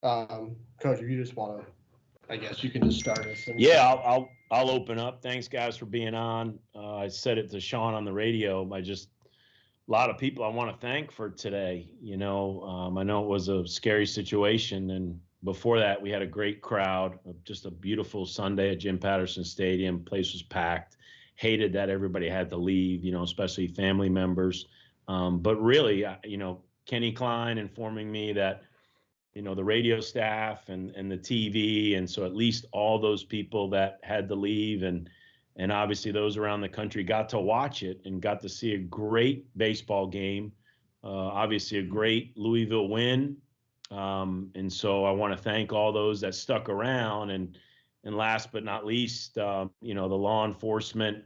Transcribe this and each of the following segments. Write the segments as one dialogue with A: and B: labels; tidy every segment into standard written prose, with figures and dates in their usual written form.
A: Coach, if you just want to, I guess you can just start us.
B: Yeah, I'll open up. Thanks, guys, for being on. I said it to Sean on the radio. A lot of people I want to thank for today. I know it was a scary situation, and before that, we had a great crowd. Just a beautiful Sunday at Jim Patterson Stadium. Place was packed. Hated that everybody had to leave. Especially family members. But really, Kenny Klein informing me that the radio staff and the TV. And so at least all those people that had to leave and obviously those around the country got to watch it and got to see a great baseball game. Obviously a great Louisville win. And so I want to thank all those that stuck around and last but not least, the law enforcement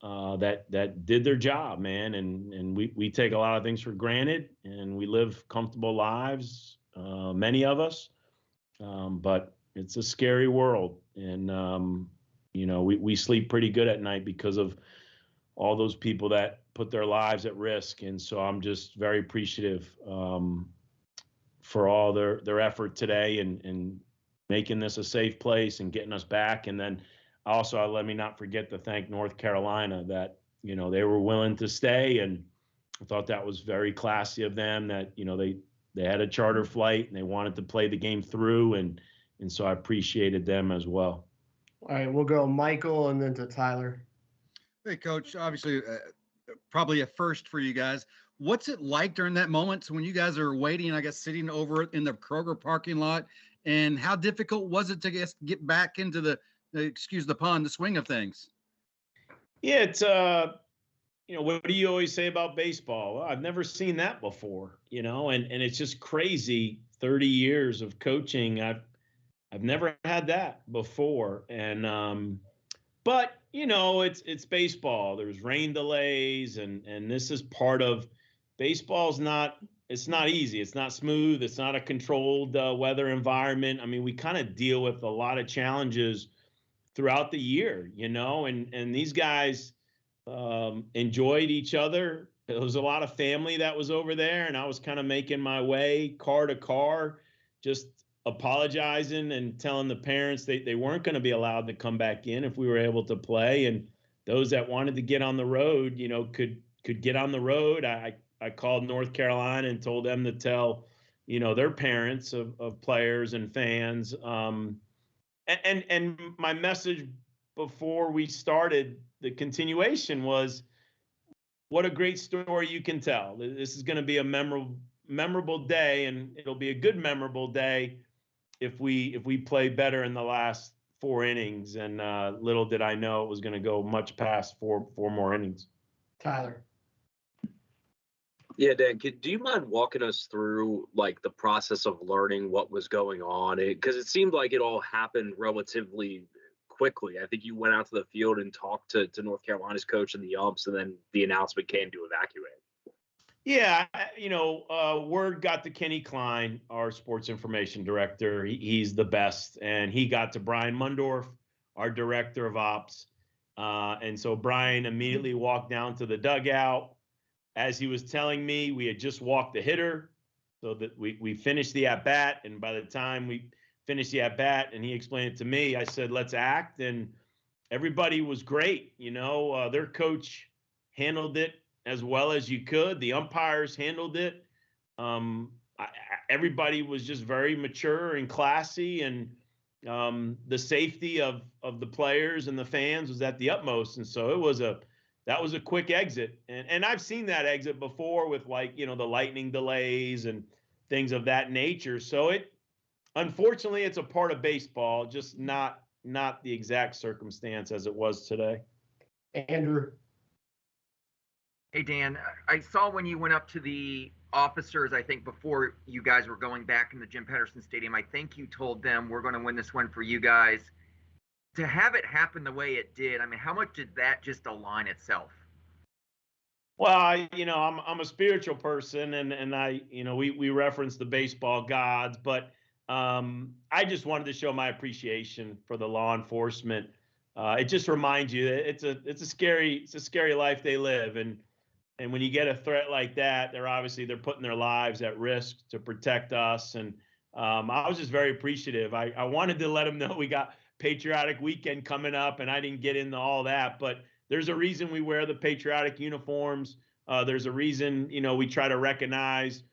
B: that did their job, man. And we take a lot of things for granted and we live comfortable lives. Many of us, but it's a scary world, and we sleep pretty good at night because of all those people that put their lives at risk. And so I'm just very appreciative for all their effort today and making this a safe place and getting us back. And then also, let me not forget to thank North Carolina that they were willing to stay, and I thought that was very classy of them. That they had a charter flight and they wanted to play the game through, and so I appreciated them as well.
A: All right, we'll go Michael and then to Tyler.
C: Hey, Coach. Obviously, probably a first for you guys. What's it like during that moment when you guys are waiting, I guess, sitting over in the Kroger parking lot, and how difficult was it to get back into the excuse the pun, the swing of things?
B: Yeah, it's what do you always say about baseball? Well, I've never seen that before, and it's just crazy. 30 years of coaching, I've never had that before. And but it's baseball. There's rain delays, and this is part of baseball's it's not easy. It's not smooth. It's not a controlled weather environment. I mean, we kind of deal with a lot of challenges throughout the year, and these guys enjoyed each other. There was a lot of family that was over there, and I was kind of making my way car to car, just apologizing and telling the parents they weren't going to be allowed to come back in if we were able to play. And those that wanted to get on the road, could get on the road. I called North Carolina and told them to tell, their parents of players and fans. And my message before we started the continuation was, what a great story you can tell. This is going to be a memorable day, and it'll be a good memorable day if we play better in the last 4 innings. And little did I know it was going to go much past four more innings.
A: Tyler.
D: Yeah, Dan, do you mind walking us through the process of learning what was going on? Because it seemed like it all happened relatively quickly. I think you went out to the field and talked to North Carolina's coach and the umps, and then the announcement came to evacuate.
B: Yeah, word got to Kenny Klein, our sports information director. He's the best, and he got to Brian Mundorf, our director of ops. And so Brian immediately walked down to the dugout. As he was telling me, we had just walked the hitter, so that we finished the at-bat. And by the time we finished the at-bat and he explained it to me, I said, let's act. And everybody was great. Their coach handled it as well as you could. The umpires handled it. Everybody was just very mature and classy, and the safety of the players and the fans was at the utmost. And so that was a quick exit. And I've seen that exit before with the lightning delays and things of that nature. So unfortunately it's a part of baseball, just not the exact circumstance as it was today.
A: Andrew.
E: Hey, Dan, I saw when you went up to the officers, I think before you guys were going back in the Jim Patterson Stadium, I think you told them, we're going to win this one for you guys. To have it happen the way it did, I mean, how much did that just align itself?
B: Well, I'm a spiritual person, and we reference the baseball gods, but I just wanted to show my appreciation for the law enforcement. It just reminds you that it's a scary life they live, and when you get a threat like that, they're putting their lives at risk to protect us, and I was just very appreciative. I wanted to let them know we got patriotic weekend coming up, and I didn't get into all that, but there's a reason we wear the patriotic uniforms. There's a reason, we try to recognize,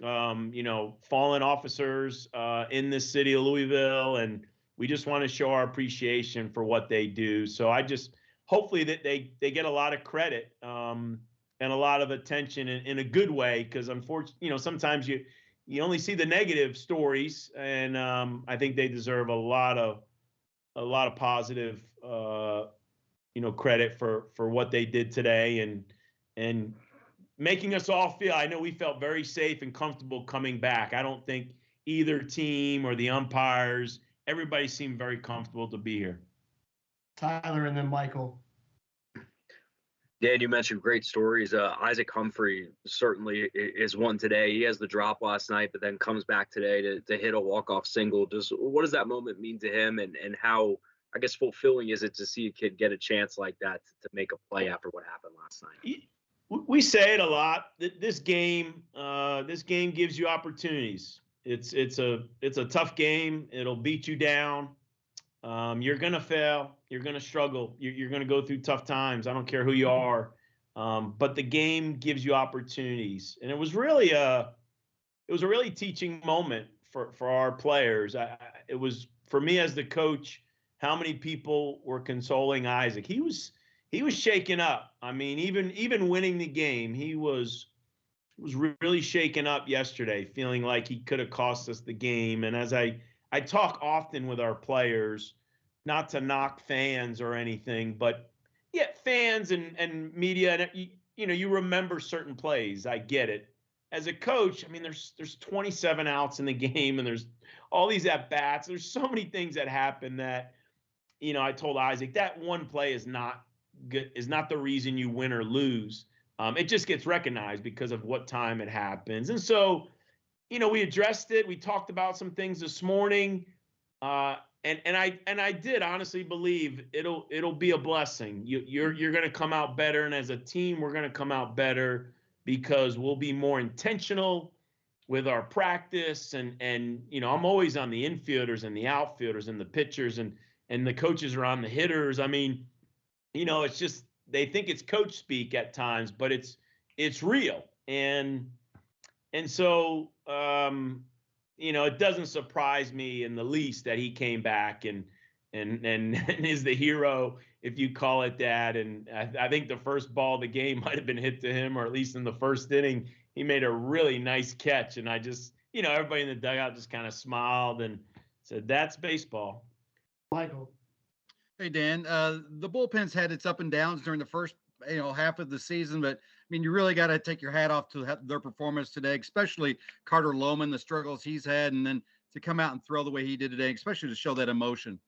B: fallen officers in this city of Louisville, and we just want to show our appreciation for what they do. So hopefully that they get a lot of credit and a lot of attention in a good way, because unfortunately, sometimes you only see the negative stories, and I think they deserve a lot of positive credit for what they did today and making us all feel. I know we felt very safe and comfortable coming back. I don't think either team or the umpires, everybody seemed very comfortable to be here.
A: Tyler and then Michael.
D: Dan, you mentioned great stories. Isaac Humphrey certainly is one today. He has the drop last night, but then comes back today to hit a walk-off single. Just what does that moment mean to him, and how, I guess, fulfilling is it to see a kid get a chance like that to make a play after what happened last night?
B: We say it a lot. This game gives you opportunities. It's a tough game. It'll beat you down. You're going to fail. You're going to struggle. You're going to go through tough times. I don't care who you are. But the game gives you opportunities. And it was really a really teaching moment for our players. It was, for me as the coach, how many people were consoling Isaac. He was shaken up. I mean, even winning the game, he was really shaken up yesterday, feeling like he could have cost us the game. And as I talk often with our players, not to knock fans or anything, but yeah, fans and media, and you remember certain plays. I get it. As a coach, I mean, there's 27 outs in the game, and there's all these at bats. There's so many things that happen that, I told Isaac that one play is not good, is not the reason you win or lose. It just gets recognized because of what time it happens. And so, we addressed it. We talked about some things this morning. And I did honestly believe it'll be a blessing. You're going to come out better. And as a team, we're going to come out better because we'll be more intentional with our practice. And I'm always on the infielders and the outfielders and the pitchers and the coaches are on the hitters. I mean, it's just, they think it's coach speak at times, but it's real. And so, it doesn't surprise me in the least that he came back and is the hero, if you call it that. And I think the first ball of the game might have been hit to him, or at least in the first inning, he made a really nice catch. And I just, everybody in the dugout just kind of smiled and said, "That's baseball."
A: Michael.
C: Hey, Dan, the bullpen's had its up and downs during the first, half of the season, but I mean, you really got to take your hat off to their performance today, especially Carter Lohman, the struggles he's had, and then to come out and throw the way he did today, especially to show that emotion.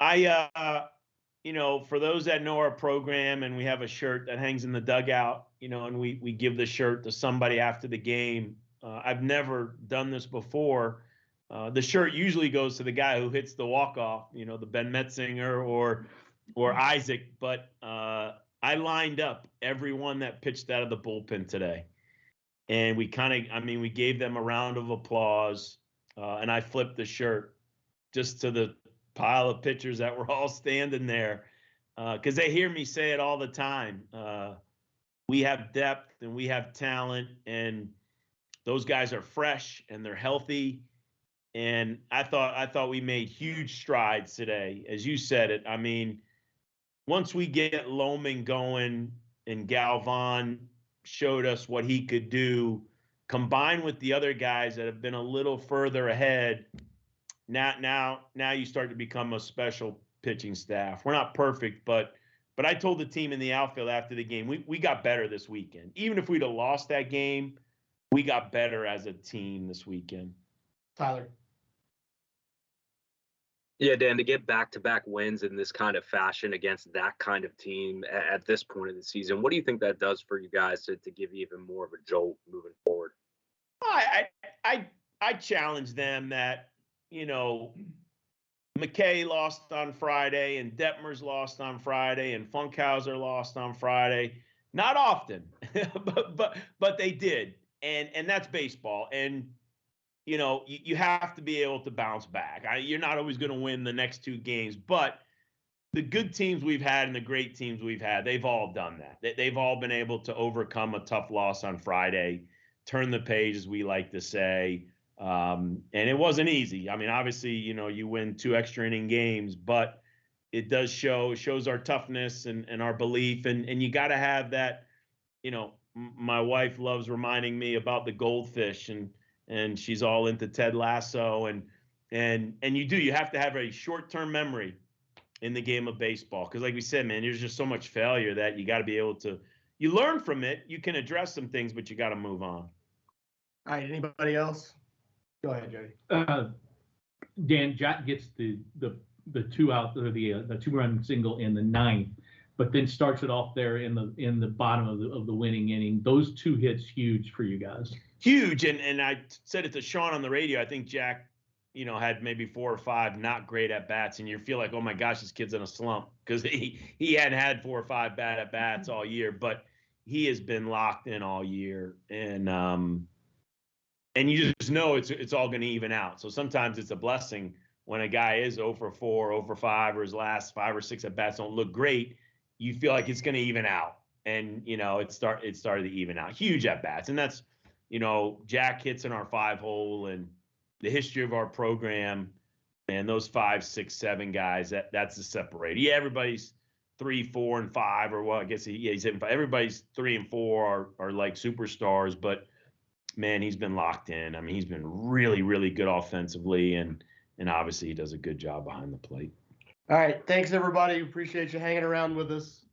B: For those that know our program, and we have a shirt that hangs in the dugout, and we give the shirt to somebody after the game. I've never done this before. The shirt usually goes to the guy who hits the walk-off, the Ben Metzinger or Isaac, but I lined up everyone that pitched out of the bullpen today. And we we gave them a round of applause, and I flipped the shirt just to the pile of pitchers that were all standing there, because they hear me say it all the time. We have depth and we have talent, and those guys are fresh and they're healthy. And I thought we made huge strides today, as you said it. I mean, once we get Lohman going and Galvan showed us what he could do, combined with the other guys that have been a little further ahead, now you start to become a special pitching staff. We're not perfect, but I told the team in the outfield after the game, we got better this weekend. Even if we'd have lost that game, we got better as a team this weekend.
A: Tyler.
D: Yeah, Dan, to get back-to-back wins in this kind of fashion against that kind of team at this point of the season, what do you think that does for you guys to give you even more of a jolt moving forward?
B: I challenge them that, McKay lost on Friday and Detmers lost on Friday and Funkhauser lost on Friday. Not often, but they did. And that's baseball. And you know, you have to be able to bounce back. You're not always going to win the next 2 games, but the good teams we've had and the great teams we've had, they've all done that. They've all been able to overcome a tough loss on Friday, turn the page, as we like to say. And it wasn't easy. I mean, obviously, you know, you win 2 extra inning games, but it does shows our toughness and our belief. And you got to have that, you know, my wife loves reminding me about the goldfish, and she's all into Ted Lasso. And you have to have a short-term memory in the game of baseball. Because like we said, man, there's just so much failure that you got to be able to, you learn from it. You can address some things, but you got to move on.
A: All right. Anybody else? Go ahead, Jody.
F: Dan, Jack gets the 2 out, or the 2-run single in the 9th, but then starts it off there in the bottom of the winning inning. Those 2 hits huge for you guys. Huge.
B: And I said it to Sean on the radio. I think Jack, you know, had maybe 4 or 5 not great at bats, and you feel like, oh my gosh, this kid's in a slump, because he hadn't had 4 or 5 bad at bats all year, but he has been locked in all year, and you just know it's all going to even out. So sometimes it's a blessing when a guy is 0 for 4, 0 for 5, or his last 5 or 6 at bats don't look great. You feel like it's going to even out, and you know it started to even out. Huge at bats, and that's, you know, Jack hits in our 5-hole, and the history of our program, and those 5, 6, 7 guys, that's the separator. Yeah, everybody's 3, 4, and 5, or well, I guess he's hitting 5. Everybody's 3 and 4 are like superstars, but man, he's been locked in. I mean, he's been really, really good offensively, and obviously he does a good job behind the plate.
A: All right. Thanks, everybody. Appreciate you hanging around with us.